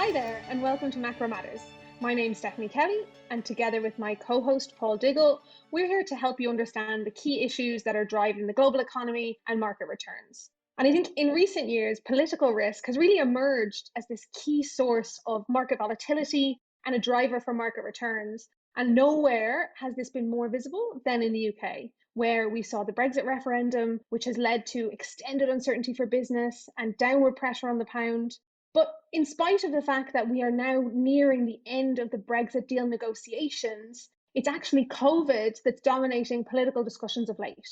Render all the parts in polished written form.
Hi there, and welcome to Macro Matters. My name's Stephanie Kelly, and together with my co-host Paul Diggle, we're here to help you understand the key issues that are driving the global economy and market returns. And I think in recent years, political risk has really emerged as this key source of market volatility and a driver for market returns. And nowhere has this been more visible than in the UK, where we saw the Brexit referendum, which has led to extended uncertainty for business and downward pressure on the pound. But in spite of the fact that we are now nearing the end of the Brexit deal negotiations, it's actually COVID that's dominating political discussions of late.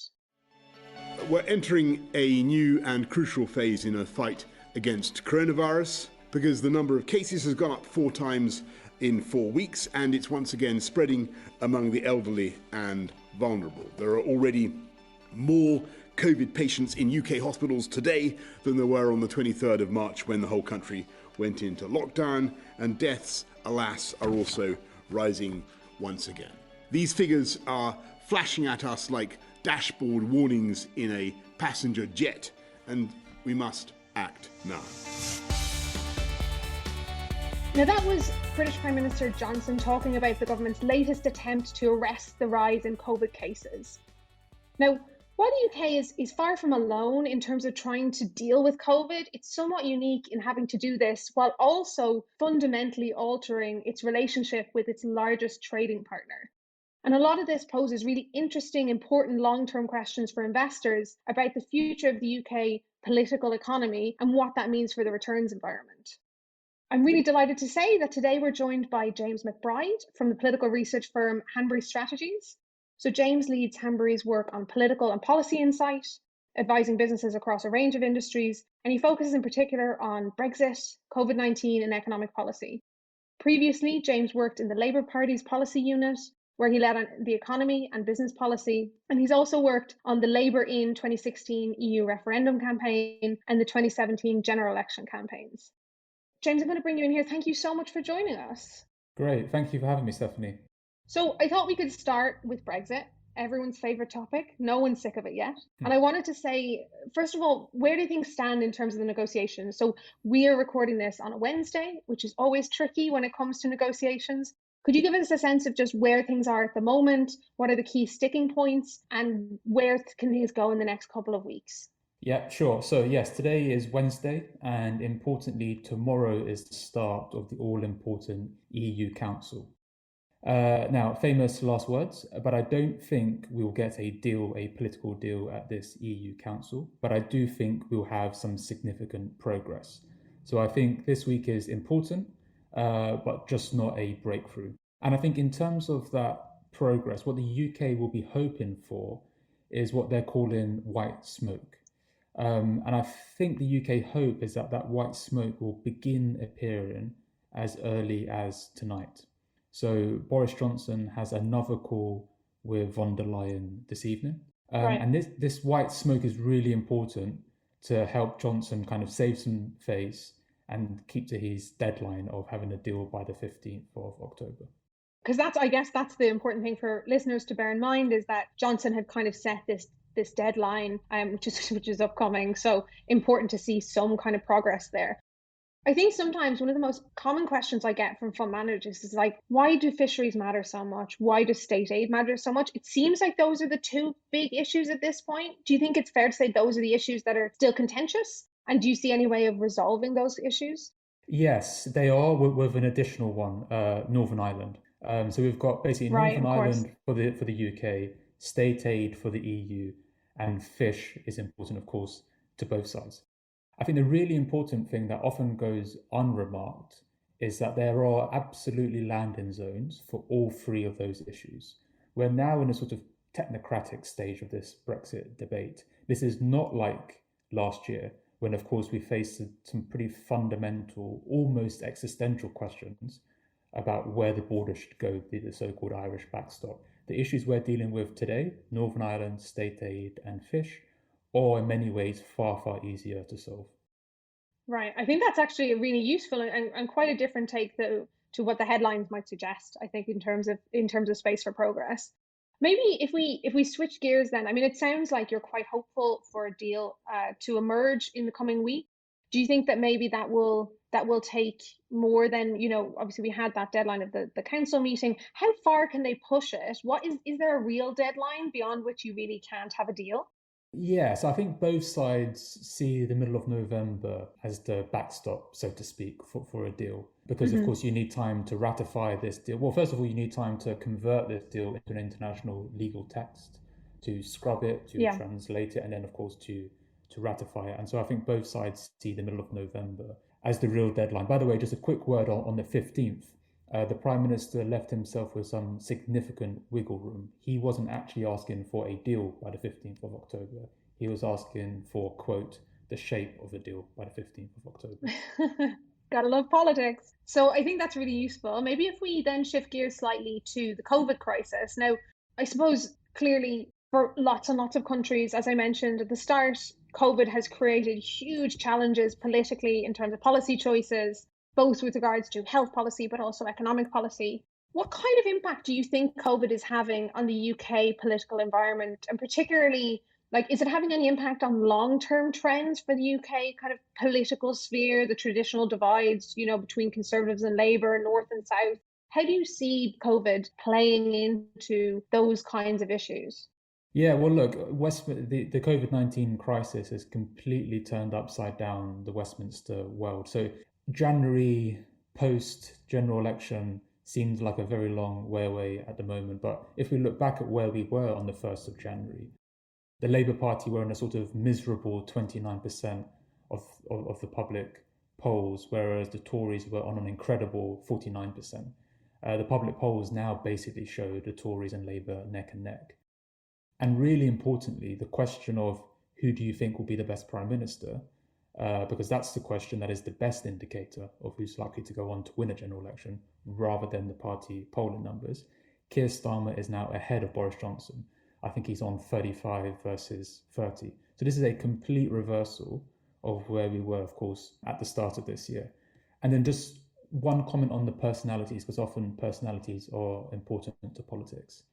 We're entering a new and crucial phase in a fight against coronavirus because the number of cases has gone up 4 times in 4 weeks, and it's once again spreading among the elderly and vulnerable. There are already more COVID patients in UK hospitals today than there were on the 23rd of March when the whole country went into lockdown, and deaths, alas, are also rising once again. These figures are flashing at us like dashboard warnings in a passenger jet, and we must act now. Now, that was British Prime Minister Johnson talking about the government's latest attempt to arrest the rise in COVID cases. Now, while the UK is far from alone in terms of trying to deal with COVID, it's somewhat unique in having to do this while also fundamentally altering its relationship with its largest trading partner. And a lot of this poses really interesting, important long-term questions for investors about the future of the UK political economy and what that means for the returns environment. I'm really delighted to say that today we're joined by James McBride from the political research firm Hanbury Strategies. So James leads Hanbury's work on political and policy insight, advising businesses across a range of industries, and he focuses in particular on Brexit, Covid-19 and economic policy. Previously, James worked in the Labour Party's policy unit, where he led on the economy and business policy, and he's also worked on the Labour in 2016 EU referendum campaign and the 2017 general election campaigns. James, I'm going to bring you in here. Thank you so much for joining us. Great. Thank you for having me, Stephanie. So I thought we could start with Brexit, everyone's favourite topic. No one's sick of it yet. And I wanted to say, first of all, where do things stand in terms of the negotiations? So we are recording this on a Wednesday, which is always tricky when it comes to negotiations. Could you give us a sense of just where things are at the moment? What are the key sticking points? And where can things go in the next couple of weeks? Yeah, sure. So yes, today is Wednesday, and importantly, tomorrow is the start of the all-important EU Council. Now, famous last words, but I don't think we'll get a political deal at this EU Council, but I do think we'll have some significant progress. So I think this week is important, but just not a breakthrough. And I think in terms of that progress, what the UK will be hoping for is what they're calling white smoke. And I think the UK hope is that white smoke will begin appearing as early as tonight. So Boris Johnson has another call with von der Leyen this evening. Right. And this white smoke is really important to help Johnson kind of save some face and keep to his deadline of having a deal by the 15th of October. Because I guess that's the important thing for listeners to bear in mind, is that Johnson had kind of set this deadline, which is upcoming. So important to see some kind of progress there. I think sometimes one of the most common questions I get from fund managers is like, why do fisheries matter so much? Why does state aid matter so much? It seems like those are the two big issues at this point. Do you think it's fair to say those are the issues that are still contentious? And do you see any way of resolving those issues? Yes, they are, with an additional one, Northern Ireland. So we've got basically Northern Ireland for the UK, state aid for the EU, and fish is important, of course, to both sides. I think the really important thing that often goes unremarked is that there are absolutely landing zones for all three of those issues. We're now in a sort of technocratic stage of this Brexit debate. This is not like last year, when, of course, we faced some pretty fundamental, almost existential questions about where the border should go, the so-called Irish backstop. The issues we're dealing with today, Northern Ireland, state aid and fish, are in many ways far, far easier to solve. Right. I think that's actually a really useful and quite a different take to what the headlines might suggest, I think, in terms of space for progress. Maybe if we switch gears then, I mean, it sounds like you're quite hopeful for a deal to emerge in the coming week. Do you think that maybe that will that will take more than, obviously we had that deadline of the council meeting. How far can they push it? Is there a real deadline beyond which you really can't have a deal? Yes, I think both sides see the middle of November as the backstop, so to speak, for a deal. Because, of course, you need time to ratify this deal. Well, first of all, you need time to convert this deal into an international legal text, to scrub it, to translate it, and then, of course, to ratify it. And so I think both sides see the middle of November as the real deadline. By the way, just a quick word on the 15th. The Prime Minister left himself with some significant wiggle room. He wasn't actually asking for a deal by the 15th of October. He was asking for, quote, the shape of a deal by the 15th of October. Gotta love politics. So I think that's really useful. Maybe if we then shift gears slightly to the COVID crisis. Now, I suppose clearly for lots and lots of countries, as I mentioned at the start, COVID has created huge challenges politically in terms of policy choices, both with regards to health policy, but also economic policy. What kind of impact do you think COVID is having on the UK political environment, and particularly, is it having any impact on long-term trends for the UK kind of political sphere, the traditional divides, between Conservatives and Labour, North and South? How do you see COVID playing into those kinds of issues? Yeah, well, look, the COVID-19 crisis has completely turned upside down the Westminster world. So January post-general election seems like a very long way away at the moment. But if we look back at where we were on the 1st of January, the Labour Party were in a sort of miserable 29% of the public polls, whereas the Tories were on an incredible 49%. The public polls now basically show the Tories and Labour neck and neck. And really importantly, the question of who do you think will be the best Prime Minister, because that's the question that is the best indicator of who's likely to go on to win a general election, rather than the party polling numbers. Keir Starmer is now ahead of Boris Johnson. I think he's on 35 versus 30. So this is a complete reversal of where we were, of course, at the start of this year. And then just one comment on the personalities, because often personalities are important to politics.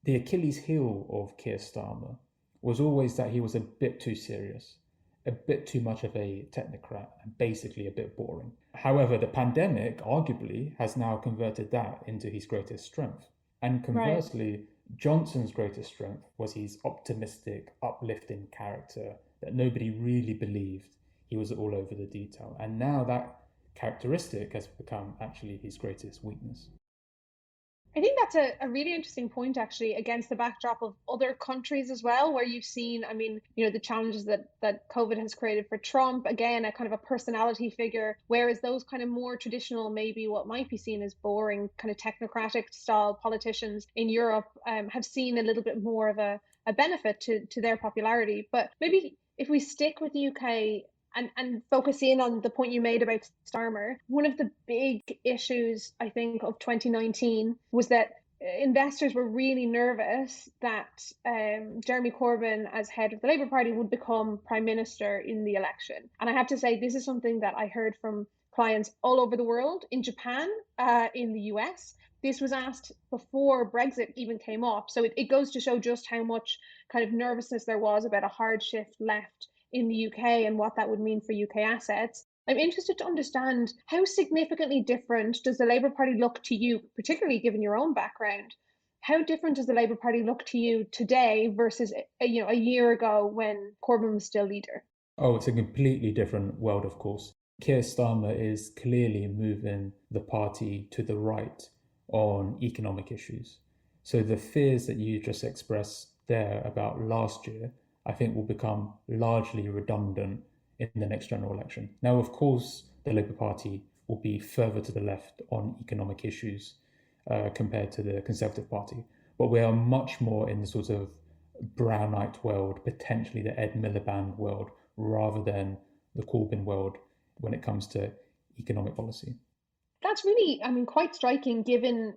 The Achilles heel of Keir Starmer was always that he was a bit too serious, a bit too much of a technocrat, and basically a bit boring. However, the pandemic arguably has now converted that into his greatest strength. And conversely, Johnson's greatest strength was his optimistic, uplifting character that nobody really believed he was all over the detail. And now that characteristic has become actually his greatest weakness. I think that's a really interesting point, actually, against the backdrop of other countries as well, where you've seen, the challenges that COVID has created for Trump, again, a kind of a personality figure, whereas those kind of more traditional, maybe what might be seen as boring, kind of technocratic style politicians in Europe have seen a little bit more of a benefit to their popularity. But maybe if we stick with the UK, and focus in on the point you made about Starmer, one of the big issues, I think, of 2019 was that investors were really nervous that Jeremy Corbyn, as head of the Labour Party, would become Prime Minister in the election. And I have to say, this is something that I heard from clients all over the world, in Japan, in the US. This was asked before Brexit even came up. So it goes to show just how much kind of nervousness there was about a hard shift left in the UK and what that would mean for UK assets. I'm interested to understand, how significantly different does the Labour Party look to you, particularly given your own background? How different does the Labour Party look to you today versus a year ago when Corbyn was still leader? Oh, it's a completely different world, of course. Keir Starmer is clearly moving the party to the right on economic issues. So the fears that you just expressed there about last year, I think will become largely redundant in the next general election. Now, of course, the Labour Party will be further to the left on economic issues compared to the Conservative Party, but we are much more in the sort of Brownite world, potentially the Ed Miliband world, rather than the Corbyn world when it comes to economic policy. That's really, quite striking, given,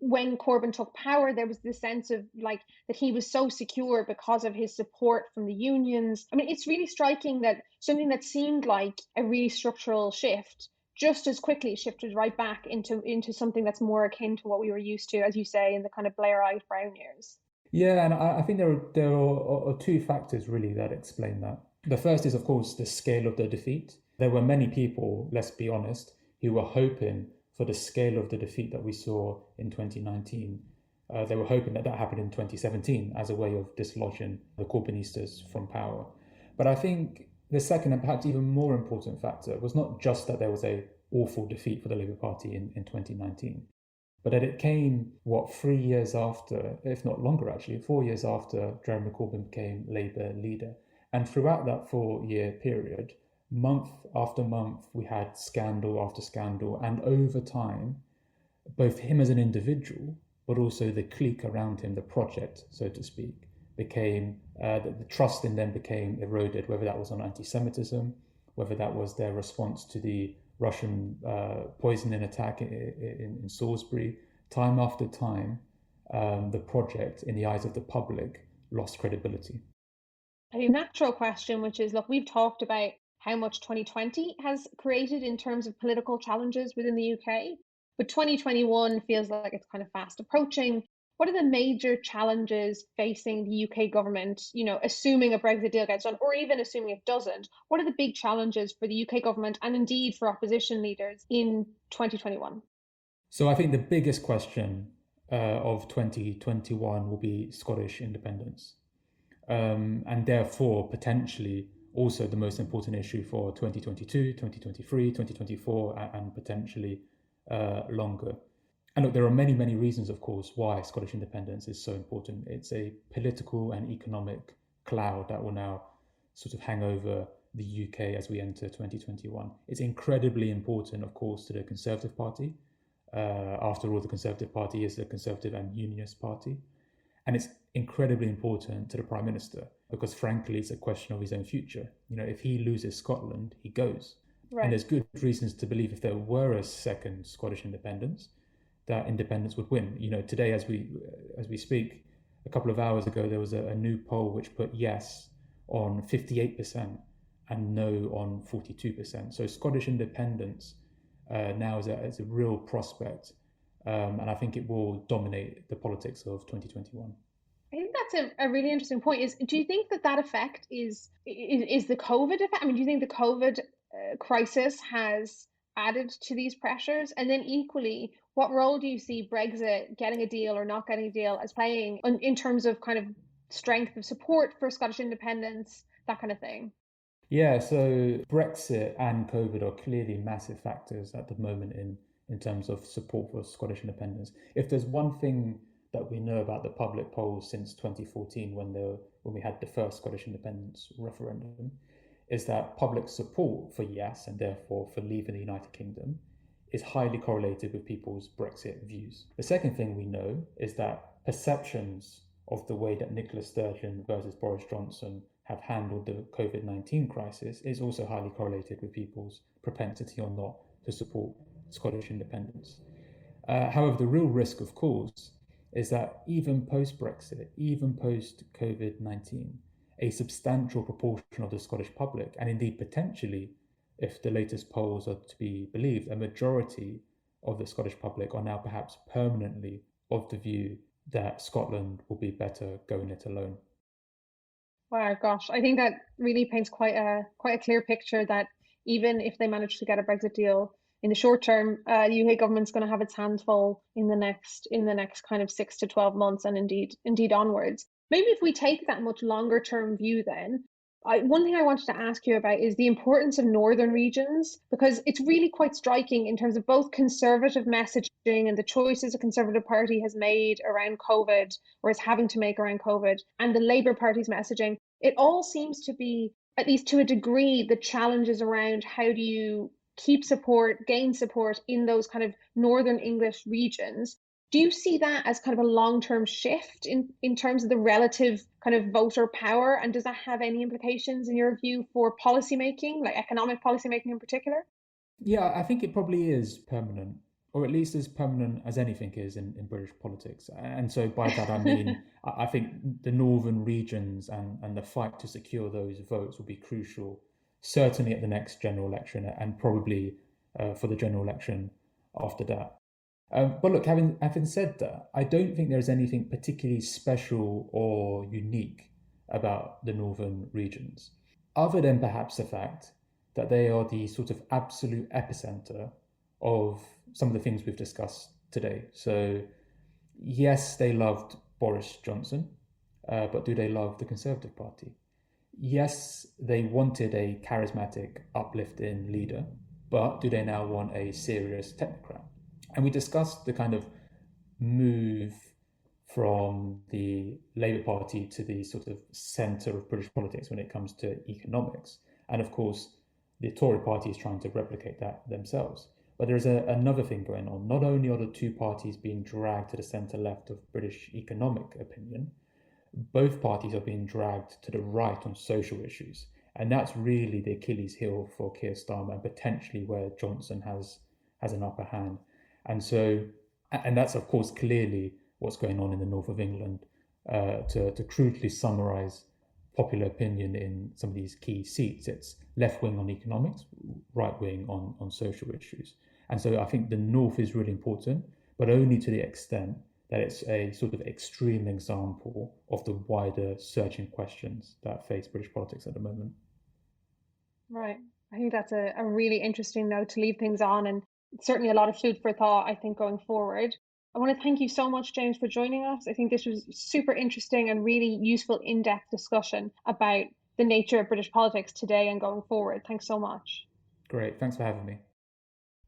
when Corbyn took power, there was this sense of that he was so secure because of his support from the unions. It's really striking that something that seemed like a really structural shift just as quickly shifted right back into something that's more akin to what we were used to, as you say, in the kind of Blairite Brown years. Yeah, and I think there are two factors really that explain that. The first is, of course, the scale of the defeat. There were many people, let's be honest, who were hoping for the scale of the defeat that we saw in 2019. They were hoping that happened in 2017 as a way of dislodging the Corbynistas from power. But I think the second and perhaps even more important factor was not just that there was an awful defeat for the Labour Party in 2019, but that it came, 3 years after, if not longer actually, 4 years after Jeremy Corbyn became Labour leader. And throughout that 4-year period, month after month, we had scandal after scandal. And over time, both him as an individual, but also the clique around him, the project, so to speak, became, the trust in them became eroded, whether that was on anti-Semitism, whether that was their response to the Russian poisoning attack in Salisbury. Time after time, the project, in the eyes of the public, lost credibility. A natural question, which is, look, we've talked about how much 2020 has created in terms of political challenges within the UK, but 2021 feels like it's kind of fast approaching. What are the major challenges facing the UK government, assuming a Brexit deal gets done, or even assuming it doesn't? What are the big challenges for the UK government and indeed for opposition leaders in 2021? So I think the biggest question of 2021 will be Scottish independence. And therefore, potentially, also the most important issue for 2022, 2023, 2024, and potentially longer. And look, there are many, many reasons, of course, why Scottish independence is so important. It's a political and economic cloud that will now sort of hang over the UK as we enter 2021. It's incredibly important, of course, to the Conservative Party. After all, the Conservative Party is the Conservative and Unionist Party. And it's incredibly important to the Prime Minister because, frankly, it's a question of his own future. If he loses Scotland, he goes. Right. And there's good reasons to believe if there were a second Scottish independence, that independence would win. Today, as we speak, a couple of hours ago, there was a new poll which put yes on 58% and no on 42%. So Scottish independence now is a real prospect. And I think it will dominate the politics of 2021. I think that's a really interesting point. Do you think that effect is the COVID effect? I mean, do you think the COVID crisis has added to these pressures? And then equally, what role do you see Brexit, getting a deal or not getting a deal, as playing in terms of kind of strength of support for Scottish independence, that kind of thing? Yeah, so Brexit and COVID are clearly massive factors at the moment in terms of support for Scottish independence. If there's one thing that we know about the public polls since 2014, when we had the first Scottish independence referendum, is that public support for yes, and therefore for leaving the United Kingdom, is highly correlated with people's Brexit views. The second thing we know is that perceptions of the way that Nicola Sturgeon versus Boris Johnson have handled the COVID-19 crisis is also highly correlated with people's propensity or not to support Scottish independence. However, the real risk, of course, is that even post-Brexit, even post-COVID-19, a substantial proportion of the Scottish public, and indeed potentially, if the latest polls are to be believed, a majority of the Scottish public are now perhaps permanently of the view that Scotland will be better going it alone. Wow, gosh, I think that really paints quite a clear picture that even if they manage to get a Brexit deal in the short term, the UK government's going to have its hands full in the next kind of 6 to 12 months, and indeed onwards. Maybe if we take that much longer term view, then one thing I wanted to ask you about is the importance of northern regions, because it's really quite striking in terms of both Conservative messaging and the choices the Conservative Party has made around COVID, or is having to make around COVID, and the Labour Party's messaging. It all seems to be, at least to a degree, the challenges around how do you keep support, gain support in those kind of northern English regions. Do you see that as kind of a long-term shift in terms of the relative kind of voter power? And does that have any implications in your view for policymaking, like economic policymaking in particular? Yeah, I think it probably is permanent, or at least as permanent as anything is in British politics. And so by that, I mean, I think the northern regions and the fight to secure those votes will be crucial, certainly at the next general election and probably for the general election after that. But look, having said that, I don't think there's anything particularly special or unique about the northern regions, other than perhaps the fact that they are the sort of absolute epicenter of some of the things we've discussed today. So yes, they loved Boris Johnson, but do they love the Conservative Party? Yes, they wanted a charismatic, uplifting leader, but do they now want a serious technocrat? And we discussed the kind of move from the Labour Party to the sort of centre of British politics when it comes to economics. And of course, the Tory party is trying to replicate that themselves. But there's another thing going on. Not only are the two parties being dragged to the centre-left of British economic opinion, both parties are being dragged to the right on social issues. And that's really the Achilles heel for Keir Starmer, and potentially where Johnson has an upper hand. And that's, of course, clearly what's going on in the north of England. To crudely summarise popular opinion in some of these key seats, it's left-wing on economics, right-wing on social issues. And so I think the north is really important, but only to the extent that it's a sort of extreme example of the wider searching questions that face British politics at the moment. Right. I think that's a really interesting note to leave things on, and certainly a lot of food for thought, I think, going forward. I want to thank you so much, James, for joining us. I think this was super interesting and really useful in-depth discussion about the nature of British politics today and going forward. Thanks so much. Great. Thanks for having me.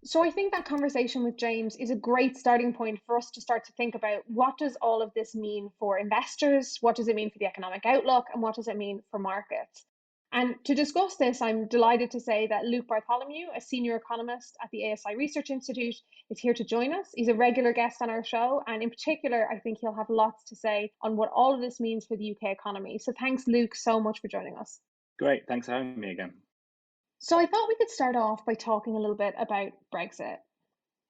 So I think that conversation with James is a great starting point for us to start to think about what does all of this mean for investors? What does it mean for the economic outlook? And what does it mean for markets? And to discuss this, I'm delighted to say that Luke Bartholomew, a senior economist at the ASI Research Institute, is here to join us. He's a regular guest on our show. And in particular, I think he'll have lots to say on what all of this means for the UK economy. So thanks, Luke, so much for joining us. Great. Thanks for having me again. So I thought we could start off by talking a little bit about Brexit.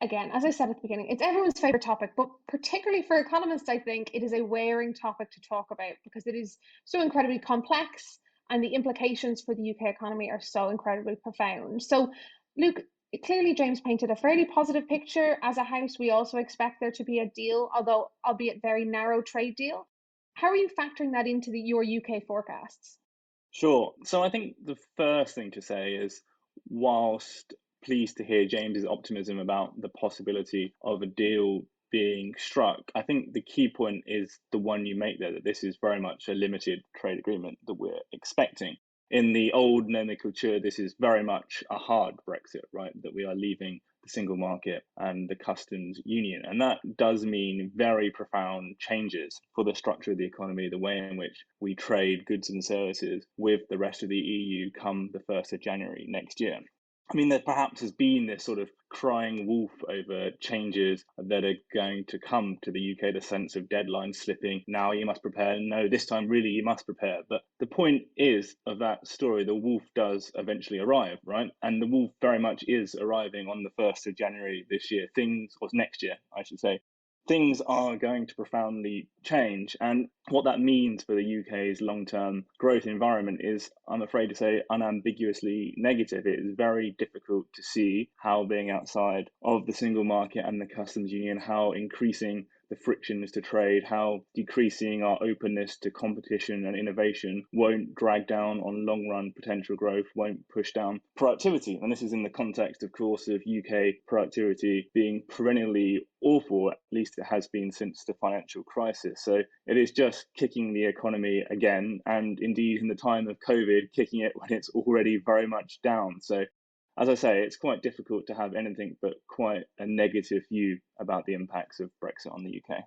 Again, as I said at the beginning, it's everyone's favorite topic, but particularly for economists, I think it is a wearing topic to talk about because it is so incredibly complex and the implications for the UK economy are so incredibly profound. So, Luke, clearly James painted a fairly positive picture. As a house, we also expect there to be a deal, although albeit very narrow trade deal. How are you factoring that into your UK forecasts? Sure. So I think the first thing to say is, whilst pleased to hear James's optimism about the possibility of a deal being struck, I think the key point is the one you make there, that this is very much a limited trade agreement that we're expecting. In the old nomenclature, this is very much a hard Brexit, right? That we are leaving the single market and the customs union. And that does mean very profound changes for the structure of the economy, the way in which we trade goods and services with the rest of the EU come the 1st of January next year. I mean, there perhaps has been this sort of crying wolf over changes that are going to come to the UK, the sense of deadlines slipping. Now you must prepare. No, this time really you must prepare. But the point is of that story, the wolf does eventually arrive, right? And the wolf very much is arriving on the 1st of January this year. Next year, I should say. Things are going to profoundly change. And what that means for the UK's long-term growth environment is, I'm afraid to say, unambiguously negative. It is very difficult to see how being outside of the single market and the customs union, how increasing the frictions to trade, how decreasing our openness to competition and innovation won't drag down on long-run potential growth, won't push down productivity. And this is in the context, of course, of UK productivity being perennially awful, at least it has been since the financial crisis. So it is just kicking the economy again, and indeed in the time of COVID, kicking it when it's already very much down. So as I say, it's quite difficult to have anything but quite a negative view about the impacts of Brexit on the UK.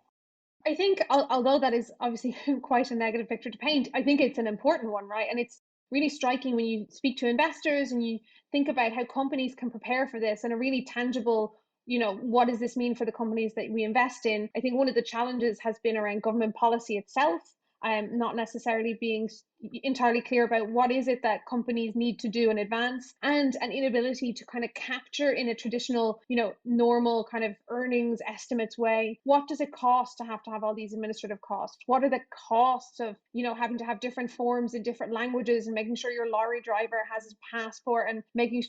I think, although that is obviously quite a negative picture to paint, I think it's an important one, right? And it's really striking when you speak to investors and you think about how companies can prepare for this in a really tangible, what does this mean for the companies that we invest in? I think one of the challenges has been around government policy itself. Not necessarily being entirely clear about what is it that companies need to do in advance, and an inability to kind of capture in a traditional, normal kind of earnings estimates way. What does it cost to have all these administrative costs? What are the costs of, having to have different forms in different languages and making sure your lorry driver has his passport and making,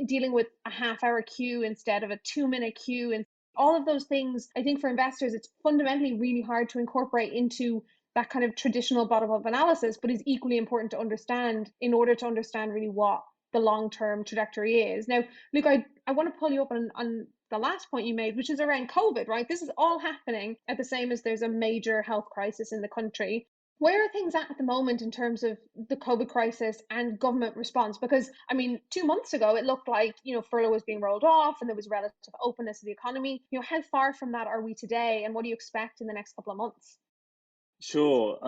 dealing with a half-hour queue instead of a 2-minute queue, and all of those things. I think for investors, it's fundamentally really hard to incorporate into that kind of traditional bottom-up analysis, but is equally important to understand in order to understand really what the long-term trajectory is. Now, Luke, I want to pull you up on the last point you made, which is around COVID, right? This is all happening at the same as there's a major health crisis in the country. Where are things at the moment in terms of the COVID crisis and government response? Because, I mean, 2 months ago, it looked like, furlough was being rolled off and there was relative openness of the economy. How far from that are we today, and what do you expect in the next couple of months? Sure.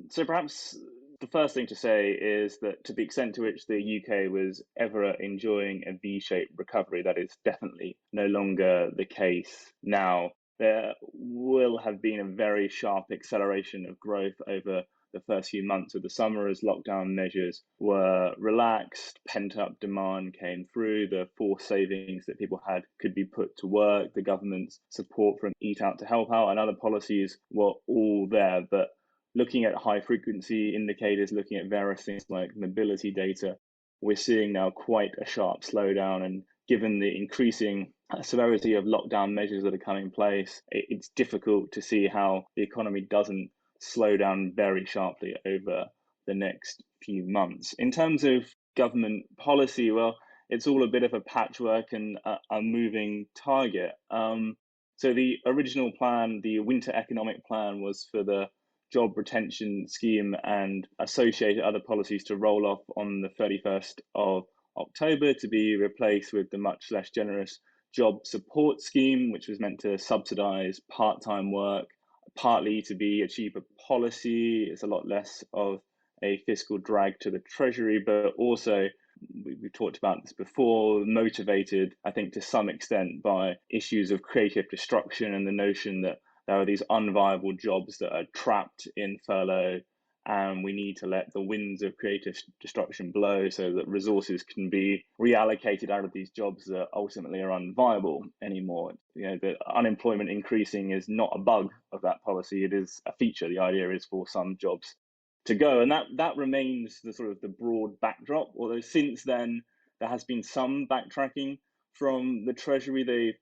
So perhaps the first thing to say is that to the extent to which the UK was ever enjoying a V-shaped recovery, that is definitely no longer the case now. There will have been a very sharp acceleration of growth over the first few months of the summer as lockdown measures were relaxed, pent-up demand came through, the forced savings that people had could be put to work, the government's support from Eat Out to Help Out and other policies were all there. But looking at high frequency indicators, looking at various things like mobility data, we're seeing now quite a sharp slowdown. And given the increasing severity of lockdown measures that are coming in place, it's difficult to see how the economy doesn't slow down very sharply over the next few months. In terms of government policy, well, it's all a bit of a patchwork and a moving target. So the original plan, the winter economic plan, was for the job retention scheme and associated other policies to roll off on the 31st of October to be replaced with the much less generous job support scheme, which was meant to subsidize part-time work, partly to be a cheaper policy. It's a lot less of a fiscal drag to the Treasury, but also, we've talked about this before, motivated, I think, to some extent by issues of creative destruction and the notion that there are these unviable jobs that are trapped in furlough, and we need to let the winds of creative destruction blow so that resources can be reallocated out of these jobs that ultimately are unviable anymore. The unemployment increasing is not a bug of that policy, it is a feature. The idea is for some jobs to go, and that remains the sort of the broad backdrop, although since then there has been some backtracking from the Treasury. They've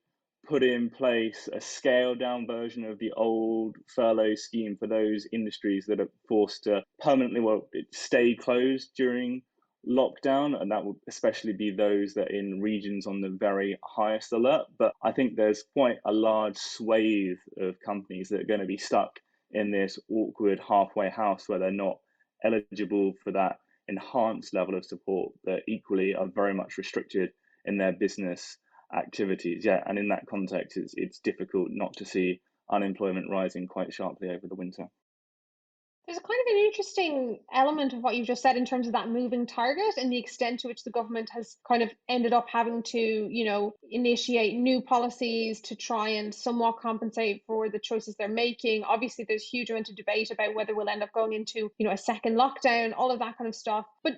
put in place a scaled down version of the old furlough scheme for those industries that are forced to permanently stay closed during lockdown, and that would especially be those that are in regions on the very highest alert. But I think there's quite a large swathe of companies that are going to be stuck in this awkward halfway house where they're not eligible for that enhanced level of support, that equally are very much restricted in their business activities. And in that context, it's difficult not to see unemployment rising quite sharply over the winter. There's a kind of an interesting element of what you just said in terms of that moving target and the extent to which the government has kind of ended up having to, initiate new policies to try and somewhat compensate for the choices they're making. Obviously, there's huge amount of debate about whether we'll end up going into, a second lockdown, all of that kind of stuff. But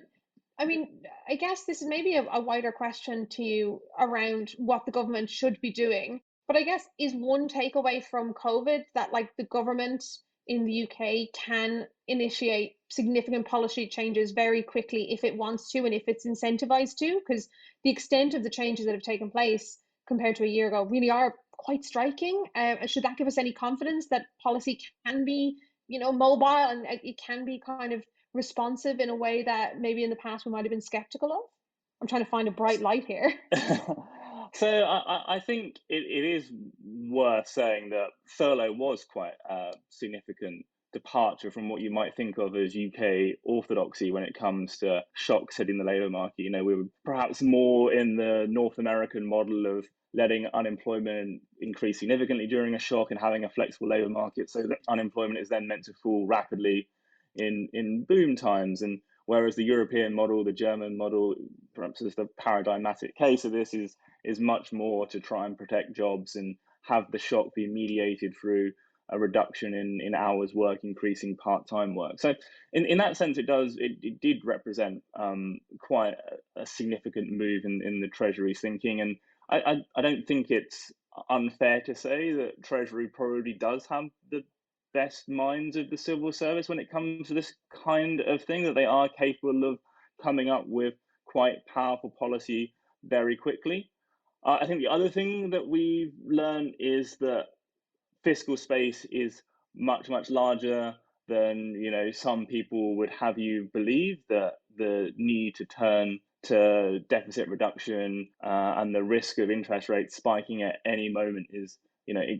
I mean, I guess this is maybe a wider question to you around what the government should be doing. But I guess is one takeaway from COVID that the government in the UK can initiate significant policy changes very quickly if it wants to and if it's incentivized to, because the extent of the changes that have taken place compared to a year ago really are quite striking. Should that give us any confidence that policy can be, mobile and it can be kind of responsive in a way that maybe in the past we might have been skeptical of? I'm trying to find a bright light here. So I think it is worth saying that furlough was quite a significant departure from what you might think of as UK orthodoxy when it comes to shocks hitting the labour market. We were perhaps more in the North American model of letting unemployment increase significantly during a shock and having a flexible labour market so that unemployment is then meant to fall rapidly in boom times. And whereas the European model, the German model, perhaps is the paradigmatic case of this, is much more to try and protect jobs and have the shock be mediated through a reduction in hours work, increasing part-time work. So in that sense, it did represent quite a significant move in the Treasury's thinking. And I don't think it's unfair to say that Treasury probably does have the best minds of the civil service when it comes to this kind of thing, that they are capable of coming up with quite powerful policy very quickly. I think the other thing that we've learned is that fiscal space is much, much larger than some people would have you believe, that the need to turn to deficit reduction, and the risk of interest rates spiking at any moment is,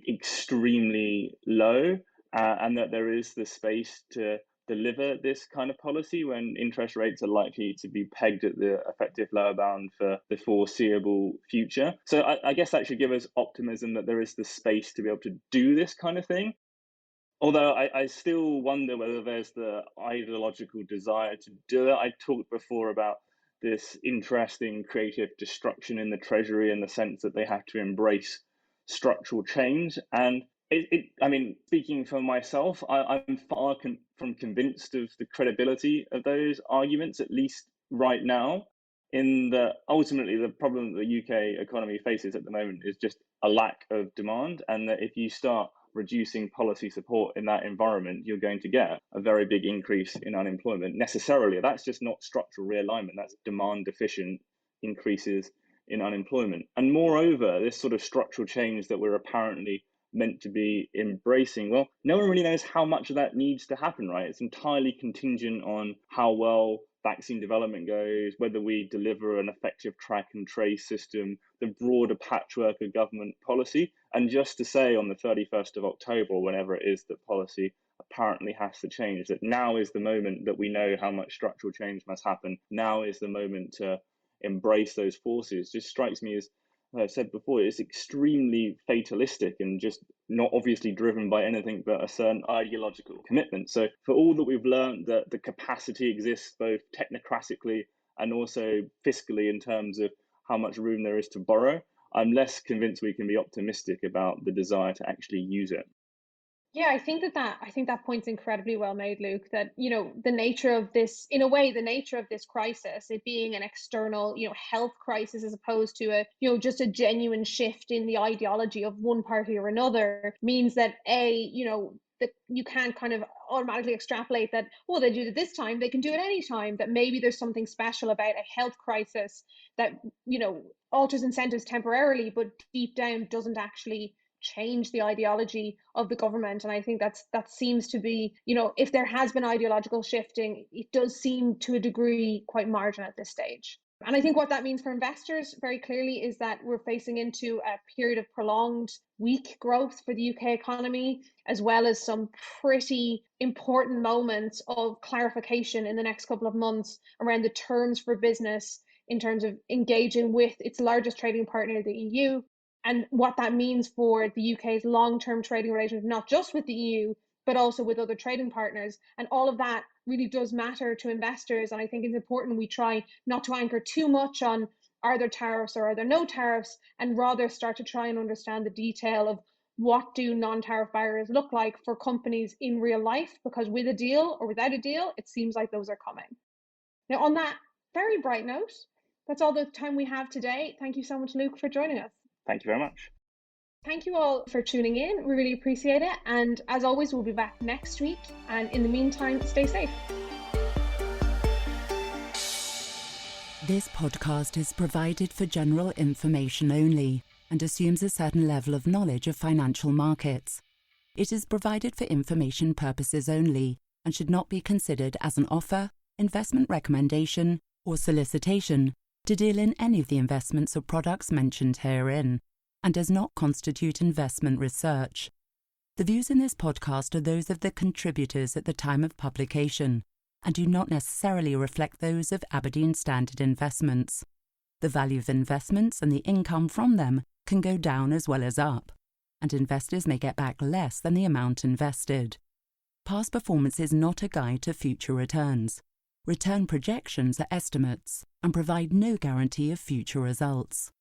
extremely low, and that there is the space to deliver this kind of policy when interest rates are likely to be pegged at the effective lower bound for the foreseeable future. So I guess that should give us optimism that there is the space to be able to do this kind of thing. Although I still wonder whether there's the ideological desire to do it. I talked before about this interesting creative destruction in the Treasury in the sense that they have to embrace structural change. And speaking for myself, I'm far from convinced of the credibility of those arguments, at least right now, in that ultimately the problem that the UK economy faces at the moment is just a lack of demand, and that if you start reducing policy support in that environment, you're going to get a very big increase in unemployment. Necessarily, that's just not structural realignment, that's demand deficient increases in unemployment. And moreover, this sort of structural change that we're apparently meant to be embracing, well, no one really knows how much of that needs to happen, right? It's entirely contingent on how well vaccine development goes, whether we deliver an effective track and trace system, the broader patchwork of government policy. And just to say on the 31st of October, whenever it is that policy apparently has to change, that now is the moment that we know how much structural change must happen. Now is the moment to embrace those forces. Just strikes me as I've said before, it's extremely fatalistic and just not obviously driven by anything but a certain ideological commitment. So for all that we've learned that the capacity exists both technocratically and also fiscally in terms of how much room there is to borrow, I'm less convinced we can be optimistic about the desire to actually use it. Yeah, I think that point's incredibly well made, Luke, that, the nature of this, in a way, the nature of this crisis, it being an external, health crisis as opposed to just a genuine shift in the ideology of one party or another, means that that you can't kind of automatically extrapolate that, well, they do it this time, they can do it any time, that maybe there's something special about a health crisis that, alters incentives temporarily, but deep down doesn't actually change the ideology of the government. And I think that seems to be, if there has been ideological shifting, it does seem to a degree quite marginal at this stage. And I think what that means for investors very clearly is that we're facing into a period of prolonged weak growth for the UK economy, as well as some pretty important moments of clarification in the next couple of months around the terms for business in terms of engaging with its largest trading partner, the EU, and what that means for the UK's long-term trading relations, not just with the EU, but also with other trading partners. And all of that really does matter to investors. And I think it's important we try not to anchor too much on are there tariffs or are there no tariffs, and rather start to try and understand the detail of what do non-tariff barriers look like for companies in real life, because with a deal or without a deal, it seems like those are coming. Now, on that very bright note, that's all the time we have today. Thank you so much, Luke, for joining us. Thank you very much. Thank you all for tuning in. We really appreciate it. And as always, we'll be back next week. And in the meantime, stay safe. This podcast is provided for general information only and assumes a certain level of knowledge of financial markets. It is provided for information purposes only and should not be considered as an offer, investment recommendation, or solicitation to deal in any of the investments or products mentioned herein, and does not constitute investment research. The views in this podcast are those of the contributors at the time of publication, and do not necessarily reflect those of Aberdeen Standard Investments. The value of investments and the income from them can go down as well as up, and investors may get back less than the amount invested. Past performance is not a guide to future returns. Return projections are estimates and provide no guarantee of future results.